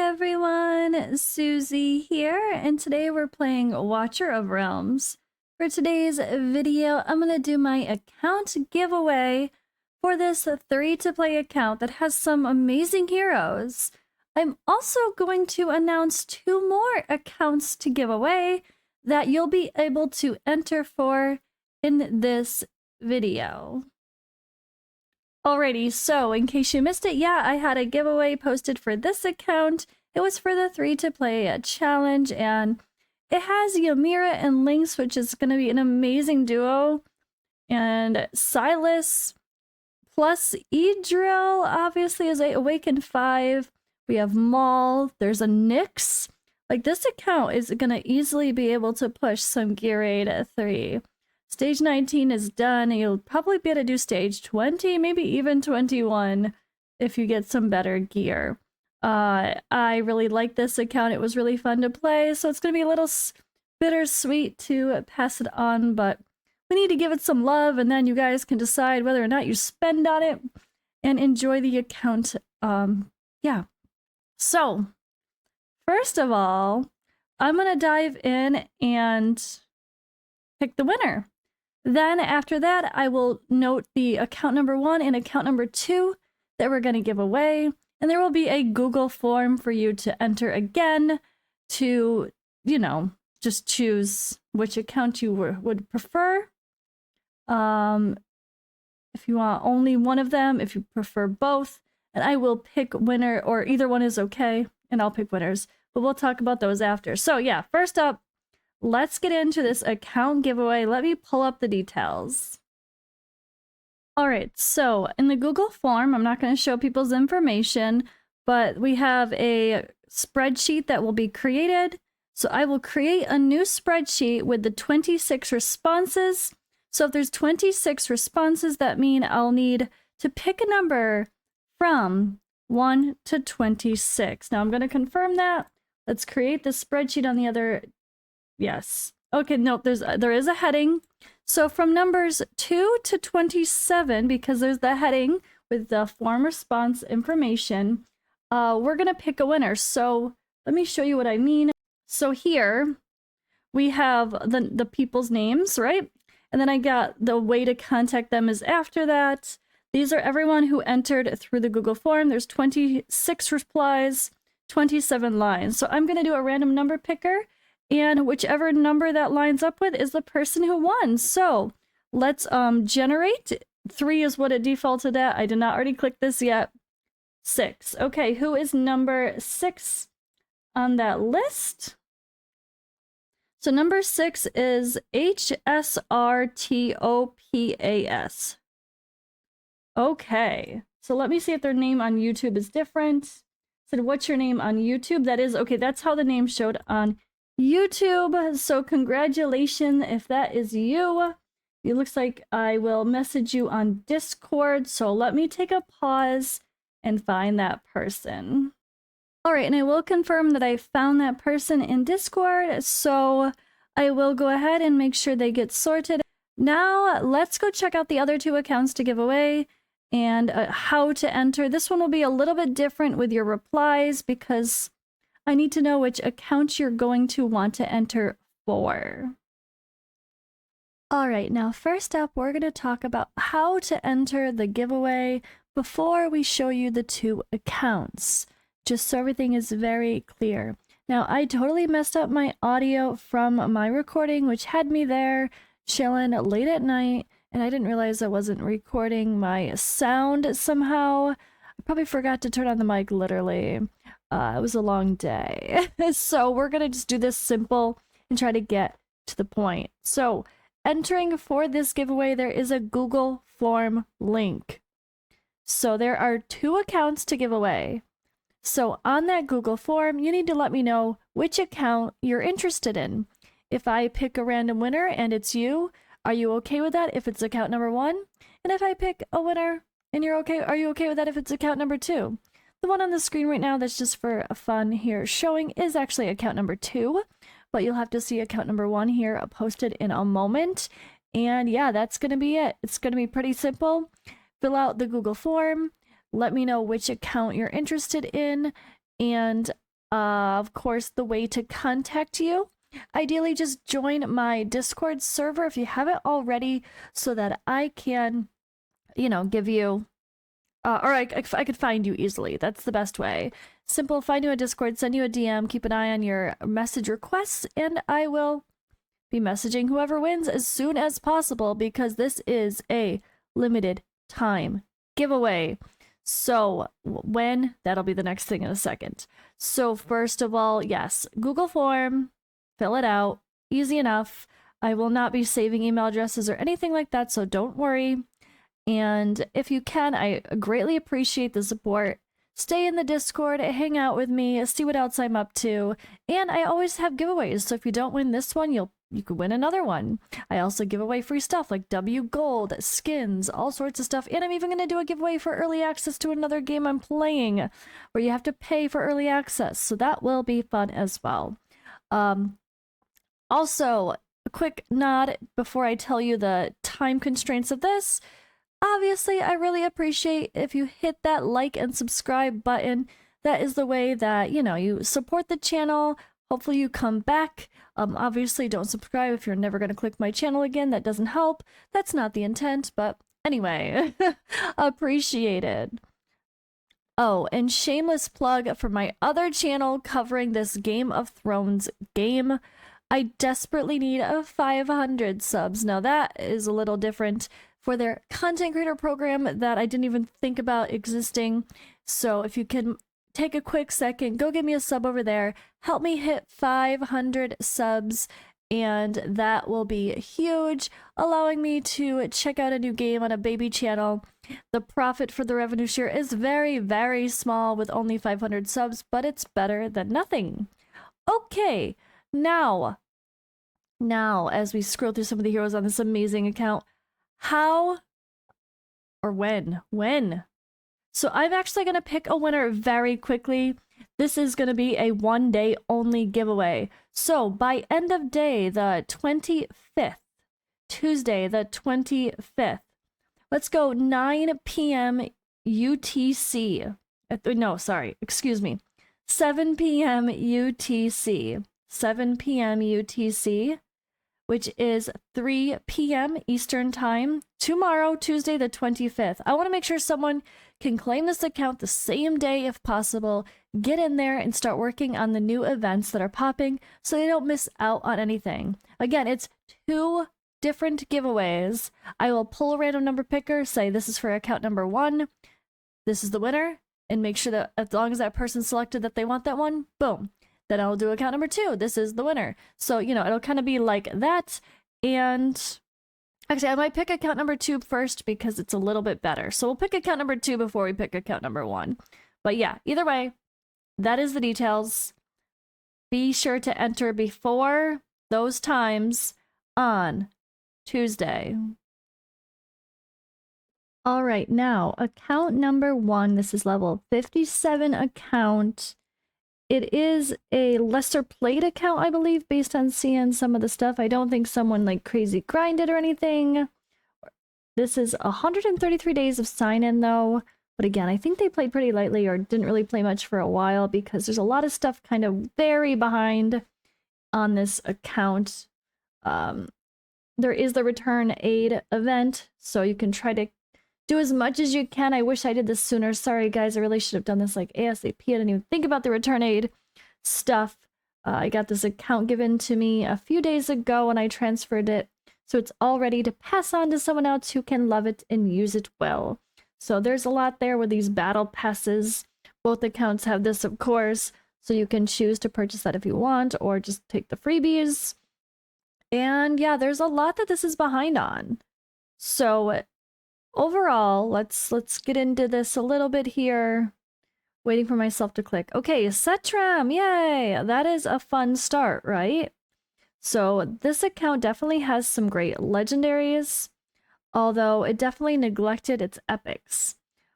everyone, Suzi here, and today we're playing Watcher of Realms. For today's video, I'm going to do my account giveaway for this 3toPlay account that has some amazing heroes. I'm also going to announce 2 more accounts to give away that you'll be able to enter for in this video. Alrighty, so in case you missed it, yeah, I had a giveaway posted for this account. It was for the 3toPlay challenge, and it has Ymira and Lynx, which is going to be an amazing duo, and Silas plus Idril obviously is a Awakened 5. We have Maul, there's a Nyx. Like, this account is going to easily be able to push some Gear 8 at 3. Stage 19 is done. You'll probably be able to do stage 20, maybe even 21 if you get some better gear. I really like this account. It was really fun to play, so it's going to be a little bittersweet to pass it on, but we need to give it some love, and then you guys can decide whether or not you spend on it and enjoy the account. Yeah. So, first of all, I'm going to dive in and pick the winner. Then after that, I will note the account number 1 and account number 2 that we're going to give away. And there will be a Google form for you to enter again to, you know, just choose which account you would prefer. If you want only one of them, if you prefer both, and I will pick winner, or either one is okay, and I'll pick winners. But we'll talk about those after. So yeah, first up, let's get into this account giveaway. Let me pull up the details. All right, so in the Google form, I'm not going to show people's information, but we have a spreadsheet that will be created. So I will create a new spreadsheet with the 26 responses. So if there's 26 responses, that means I'll need to pick a number from 1 to 26. Now I'm going to confirm that. Let's create the spreadsheet on the other. Yes. Okay, nope, there is a heading. So from numbers 2 to 27, because there's the heading with the form response information, we're going to pick a winner. So let me show you what I mean. So here we have the people's names, right? And then I got the way to contact them is after that. These are everyone who entered through the Google form. There's 26 replies, 27 lines. So I'm going to do a random number picker, and whichever number that lines up with is the person who won. So let's generate. 3 is what it defaulted at. I did not already click this yet. 6. Okay, who is number 6 on that list? So number 6 is HSRTOPAS. Okay, so let me see if their name on YouTube is different. So what's your name on YouTube? That is, okay, that's how the name showed on YouTube. So congratulations if that is you. It looks like I will message you on Discord. So let me take a pause and find that person. All right, and I will confirm that I found that person in Discord. So I will go ahead and make sure they get sorted. Now let's go check out the other 2 accounts to give away and how to enter. This one will be a little bit different with your replies because I need to know which account you're going to want to enter for. All right, now first up, we're going to talk about how to enter the giveaway before we show you the 2 accounts, just so everything is very clear. Now, I totally messed up my audio from my recording, which had me there chilling late at night, and I didn't realize I wasn't recording my sound somehow. I probably forgot to turn on the mic, literally. It was a long day. So we're going to just do this simple and try to get to the point. So entering for this giveaway, there is a Google form link. So there are 2 accounts to give away. So on that Google form, you need to let me know which account you're interested in. If I pick a random winner and it's you, are you okay with that if it's account number 1? And if I pick a winner and you're okay, are you okay with that if it's account number 2? The one on the screen right now that's just for fun here showing is actually account number 2, but you'll have to see account number 1 here posted in a moment. And yeah, that's going to be it. It's going to be pretty simple. Fill out the Google form, let me know which account you're interested in, and Of course, the way to contact you. Ideally, just join my Discord server if you haven't already so that I can, give you, or I could find you easily. That's the best way. Simple, find you a Discord, send you a DM, keep an eye on your message requests, and I will be messaging whoever wins as soon as possible because this is a limited time giveaway. So when, that'll be the next thing in a second. So first of all, yes, Google form, fill it out, easy enough. I will not be saving email addresses or anything like that, so don't worry. And if you can, I greatly appreciate the support. Stay in the Discord, hang out with me, see what else I'm up to. And I always have giveaways, so if you don't win this one, you could win another one. I also give away free stuff like W Gold, skins, all sorts of stuff. And I'm even going to do a giveaway for early access to another game I'm playing where you have to pay for early access. So that will be fun as well. Also, a quick nod before I tell you the time constraints of this. Obviously, I really appreciate if you hit that like and subscribe button. That is the way that, you support the channel. Hopefully you come back. Obviously, don't subscribe if you're never going to click my channel again. That doesn't help. That's not the intent, but anyway, appreciated. Oh, and shameless plug for my other channel covering this Game of Thrones game. I desperately need 500 subs. Now that is a little different for their content creator program that I didn't even think about existing. So if you can take a quick second, go give me a sub over there. Help me hit 500 subs, and that will be huge, allowing me to check out a new game on a baby channel. The profit for the revenue share is very, very small with only 500 subs, but it's better than nothing. Okay, now, as we scroll through some of the heroes on this amazing account, how or when? So I'm actually going to pick a winner very quickly. This is going to be a one-day only giveaway. So by end of day, the 25th, Tuesday, the 25th, let's go 9 p.m. UTC. No, sorry, excuse me. 7 p.m. UTC. 7 p.m. UTC, which is 3 p.m. Eastern Time, tomorrow, Tuesday the 25th. I want to make sure someone can claim this account the same day if possible. Get in there and start working on the new events that are popping so they don't miss out on anything. Again, it's 2 different giveaways. I will pull a random number picker, say this is for account number 1, this is the winner, and make sure that as long as that person selected that they want that one, boom. Then I'll do account number 2. This is the winner. So, it'll kind of be like that. And actually, I might pick account number 2 first because it's a little bit better. So we'll pick account number 2 before we pick account number 1. But yeah, either way, that is the details. Be sure to enter before those times on Tuesday. All right, now account number 1. This is level 57 account. It is a lesser played account, I believe, based on seeing some of the stuff. I don't think someone like crazy grinded or anything. This is 133 days of sign-in though. But again, I think they played pretty lightly or didn't really play much for a while because there's a lot of stuff kind of very behind on this account. There is the return aid event, so you can try to do as much as you can. I wish I did this sooner. Sorry, guys. I really should have done this like ASAP. I didn't even think about the return aid stuff. I got this account given to me a few days ago and I transferred it. So it's all ready to pass on to someone else who can love it and use it well. So there's a lot there with these battle passes. Both accounts have this, of course. So you can choose to purchase that if you want or just take the freebies. And yeah, there's a lot that this is behind on. So overall, let's get into this a little bit here. Waiting for myself to click. Okay, Setram, yay! That is a fun start, right? So this account definitely has some great legendaries, although it definitely neglected its epics.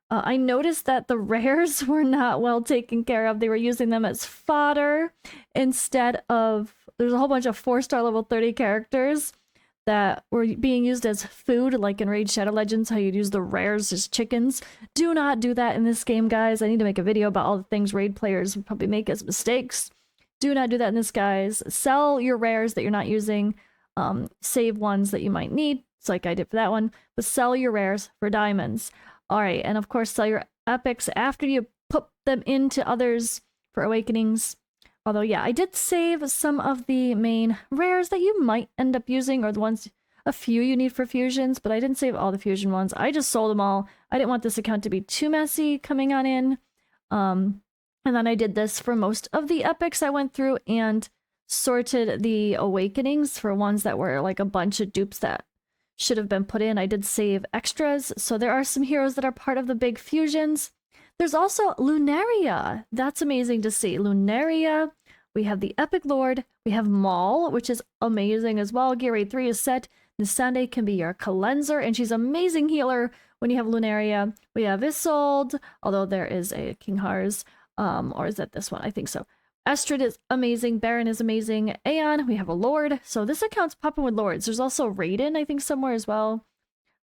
I noticed that the rares were not well taken care of. They were using them as fodder instead of... There's a whole bunch of 4-star level 30 characters that were being used as food, like in Raid Shadow Legends, how you'd use the rares as chickens. Do not do that in this game, guys. I need to make a video about all the things Raid players would probably make as mistakes. Do not do that in this, guys. Sell your rares that you're not using. Save ones that you might need. It's like I did for that one. But sell your rares for diamonds. Alright, and of course sell your epics after you put them into others for awakenings. Although, yeah, I did save some of the main rares that you might end up using, or the ones, a few you need for fusions, but I didn't save all the fusion ones. I just sold them all. I didn't want this account to be too messy coming on in. And then I did this for most of the epics. I went through and sorted the awakenings for ones that were like a bunch of dupes that should have been put in. I did save extras, so there are some heroes that are part of the big fusions. There's also Lunaria. That's amazing to see. Lunaria. We have the Epic Lord. We have Maul, which is amazing as well. Gear Raid 3 is set. Nisande can be your cleanser, and she's amazing healer when you have Lunaria. We have Isolde, although there is a King Hars. Or is that this one? I think so. Estrid is amazing. Baron is amazing. Aeon, we have a Lord. So this account's popping with Lords. There's also Raiden, I think, somewhere as well.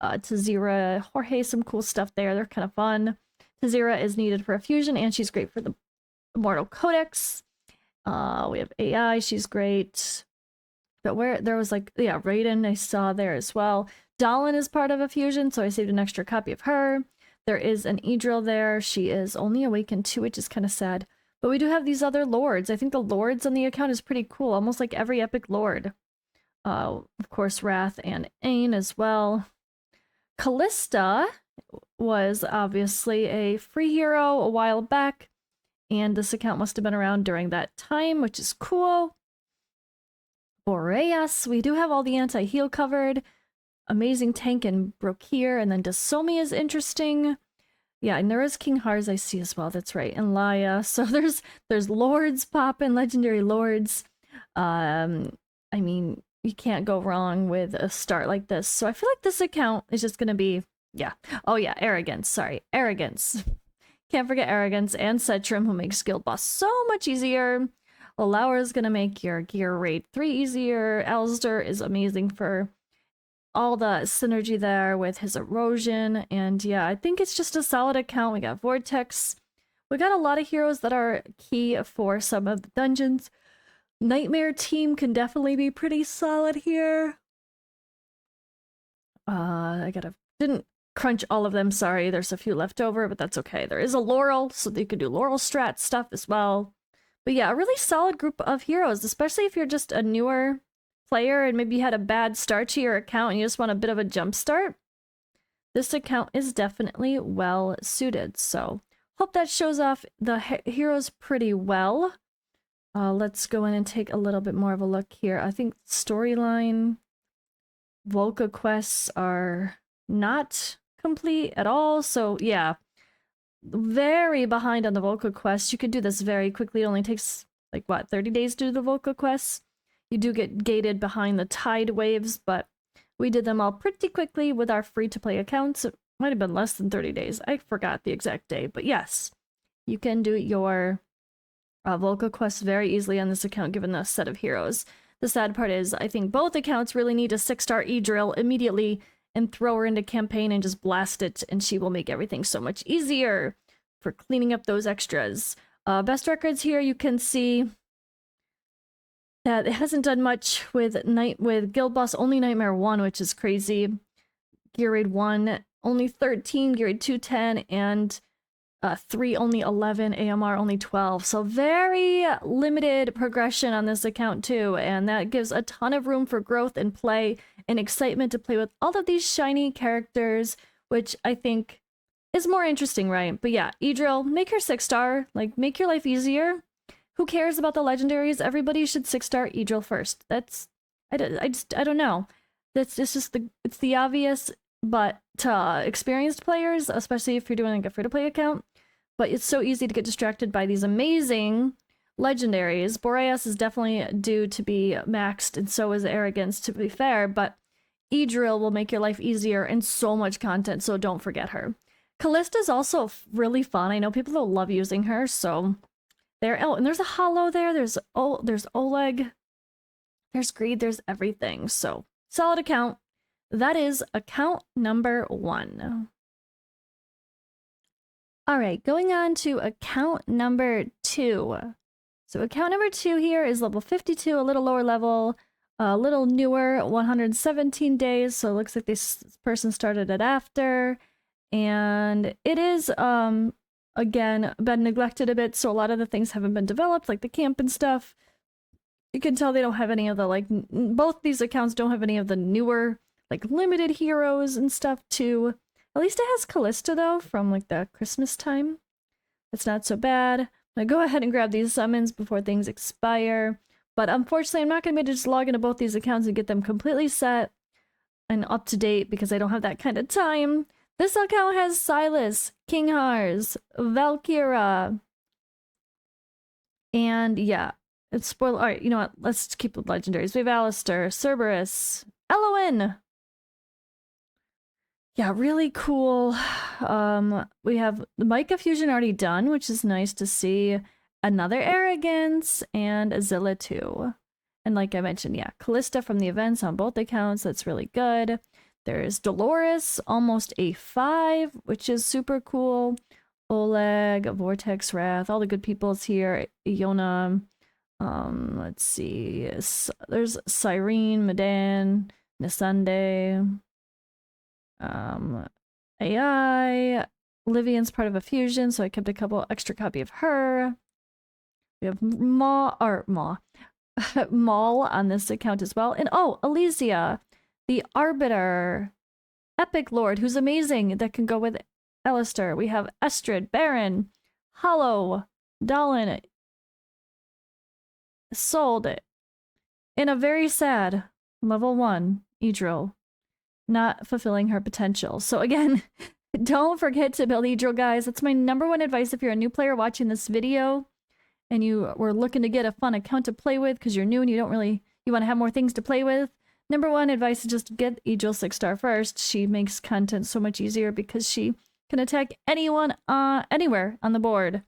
Tazira, Jorge, some cool stuff there. They're kind of fun. Tazira is needed for a fusion, and she's great for the Immortal Codex. We have AI, she's great. But where there was like, yeah, Raiden I saw there as well. Dallin is part of a fusion, so I saved an extra copy of her. There is an Idril there. She is only awakened 2, which is kind of sad. But we do have these other lords. I think the lords on the account is pretty cool, almost like every epic lord. Of course, Wrath and Ain as well. Callista was obviously a free hero a while back, and this account must have been around during that time, which is cool. Boreas, we do have all the anti-heal covered. Amazing tank and Brokir, and then Dasomi is interesting. Yeah, and there is King Hars I see as well, that's right, and Laia. So there's lords popping, legendary lords. I mean, you can't go wrong with a start like this. So I feel like this account is just gonna be, yeah. Oh yeah, Arrogance, sorry, Arrogance. Can't forget Arrogance and Setrim, who makes Guild Boss so much easier. Lauer is gonna make your Gear Raid 3 easier. Alistair is amazing for all the synergy there with his erosion. And yeah, I think it's just a solid account. We got Vortex. We got a lot of heroes that are key for some of the dungeons. Nightmare team can definitely be pretty solid here. Didn't crunch all of them, sorry. There's a few left over, but that's okay. There is a Laurel, so you can do Laurel strat stuff as well. But yeah, a really solid group of heroes, especially if you're just a newer player and maybe you had a bad start to your account and you just want a bit of a jump start. This account is definitely well suited. So hope that shows off the heroes pretty well. Let's go in and take a little bit more of a look here. I think storyline Volca quests are not complete at all. So yeah, very behind on the Volca quests. You could do this very quickly. It only takes like what, 30 days to do the Volca quests. You do get gated behind the tide waves, but we did them all pretty quickly with our free-to-play accounts. It might have been less than 30 days. I forgot the exact day, but yes, you can do your Volca quests very easily on this account given the set of heroes. The sad part is I think both accounts really need a 6-star E-drill immediately and throw her into campaign and just blast it, and she will make everything so much easier for cleaning up those extras. Best records here, you can see that it hasn't done much with Guild Boss, only Nightmare 1, which is crazy. Gear Raid 1, only 13, Gear Raid 2, 10, and 3, only 11, AMR, only 12. So very limited progression on this account too, and that gives a ton of room for growth and play and excitement to play with all of these shiny characters, which I think is more interesting, right? But yeah, Idril, make her 6-star, like make your life easier. Who cares about the legendaries? Everybody should 6-star Idril first. That's, I don't know. It's just it's the obvious, but to experienced players, especially if you're doing like a free-to-play account, but it's so easy to get distracted by these amazing legendaries. Boreas is definitely due to be maxed, and so is Arrogance, to be fair, but Idril will make your life easier and so much content, so don't forget her. Callista is also really fun. I know people that love using her, so there. Oh, and there's a Hollow there. There's Oleg. There's Greed. There's everything. So solid account. That is account number 1. All right, going on to account number 2. So account number 2 here is level 52, a little lower level, a little newer, 117 days. So it looks like this person started it after. And it is, again, been neglected a bit. So a lot of the things haven't been developed, like the camp and stuff. You can tell they don't have any of the, like, both these accounts don't have any of the newer, like, limited heroes and stuff too. At least it has Callista, though, from, like, the Christmas time. It's not so bad. I'm gonna go ahead and grab these summons before things expire. But unfortunately, I'm not gonna be able to just log into both these accounts and get them completely set and up to date because I don't have that kind of time. This account has Silas, King Hars, Valkyra, and yeah, it's spoiler. All right, you know what? Let's keep with legendaries. We have Alistair, Cerberus, Eloin. Yeah, really cool. We have the Micah Fusion already done, which is nice to see. Another Arrogance, and Azilla too. And like I mentioned, yeah, Callista from the events on both accounts. That's really good. There's Dolores, almost a 5, which is super cool. Oleg, Vortex Wrath, all the good people's here. Iona, let's see. There's Cyrene, Medan, Nisande. AI, Livian's part of a fusion, so I kept a couple extra copy of her. We have Maul on this account as well. And oh, Elysia, the Arbiter, Epic Lord, who's amazing, that can go with Alistair. We have Estrid, Baron, Hollow, Dallin, sold it. In a very sad level 1, Idril, not fulfilling her potential. So again, don't forget to build Idril, guys. That's my #1 advice if you're a new player watching this video and you were looking to get a fun account to play with because you're new and you want to have more things to play with. #1 advice is just get Idril 6-star first. She makes content so much easier because she can attack anyone anywhere on the board,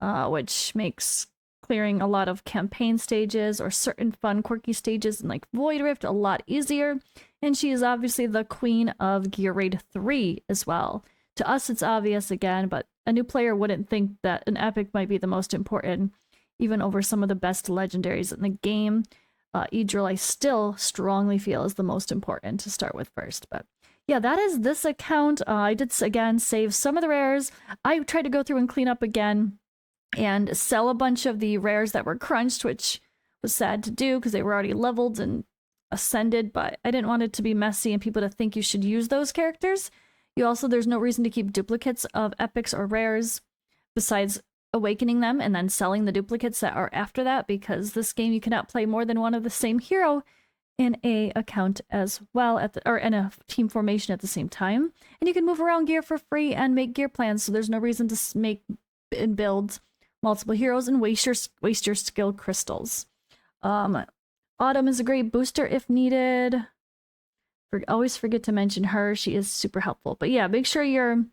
which makes clearing a lot of campaign stages or certain fun quirky stages in like Void Rift a lot easier. And she is obviously the queen of Gear Raid 3 as well. To us it's obvious again, but a new player wouldn't think that an epic might be the most important, even over some of the best legendaries in the game. Idril I still strongly feel is the most important to start with first. But yeah, that is this account. I did again save some of the rares. I tried to go through and clean up again and sell a bunch of the rares that were crunched, which was sad to do because they were already leveled and ascended, but I didn't want it to be messy and people to think you should use those characters. There's no reason to keep duplicates of epics or rares besides awakening them and then selling the duplicates that are after that, because this game you cannot play more than one of the same hero in a account as well, or in a team formation at the same time. And you can move around gear for free and make gear plans, so there's no reason to make and build multiple heroes and waste your skill crystals. Autumn is a great booster if needed. Always forget to mention her. She is super helpful. But yeah, make sure you're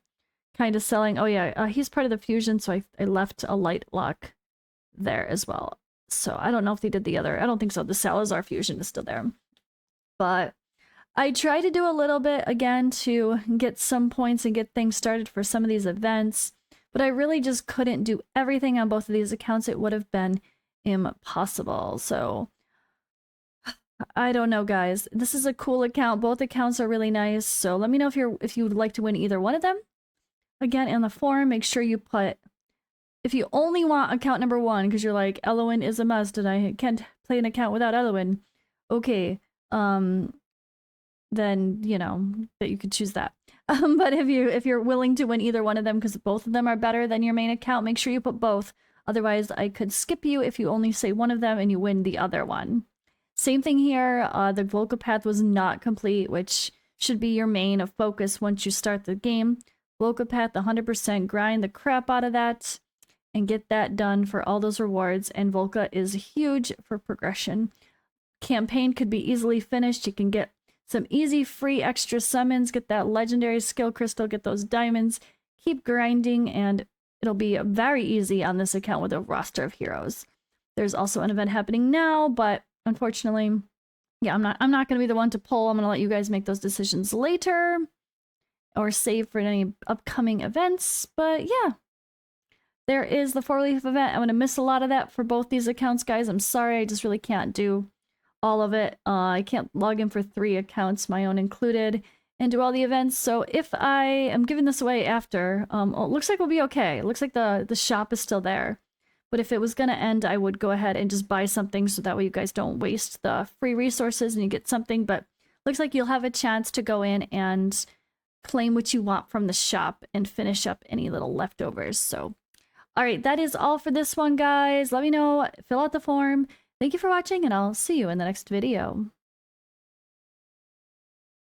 kind of selling. Oh yeah, he's part of the fusion, so I left a light lock there as well. So I don't know if they did the other. I don't think so. The Salazar fusion is still there. But I tried to do a little bit again to get some points and get things started for some of these events. But I really just couldn't do everything on both of these accounts. It would have been impossible. So I don't know, guys. This is a cool account. Both accounts are really nice. So let me know if you would like to win either one of them. Again, in the forum, make sure you put, if you only want account #1 because you're like, Eloin is a must and I can't play an account without Eloin. Okay, then you know that you could choose that. But if you're willing to win either one of them because both of them are better than your main account, make sure you put both. Otherwise, I could skip you if you only say one of them and you win the other one. Same thing here. The Volca path was not complete, which should be your main of focus once you start the game. Volca path, 100%, grind the crap out of that and get that done for all those rewards. And Volca is huge for progression. Campaign could be easily finished. You can get some easy free extra summons, get that legendary skill crystal, get those diamonds, keep grinding, and it'll be very easy on this account with a roster of heroes. There's also an event happening now, but unfortunately, yeah, I'm not going to be the one to pull. I'm going to let you guys make those decisions later or save for any upcoming events. But yeah, there is the 4-leaf event. I'm going to miss a lot of that for both these accounts, guys. I'm sorry. I just really can't do all of it. I can't log in for 3 accounts, my own included, and do all the events. So if I am giving this away after, it looks like we'll be okay. It looks like the shop is still there. But if it was going to end, I would go ahead and just buy something so that way you guys don't waste the free resources and you get something. But looks like you'll have a chance to go in and claim what you want from the shop and finish up any little leftovers. So, all right, that is all for this one, guys. Let me know, fill out the form. Thank you for watching, and I'll see you in the next video.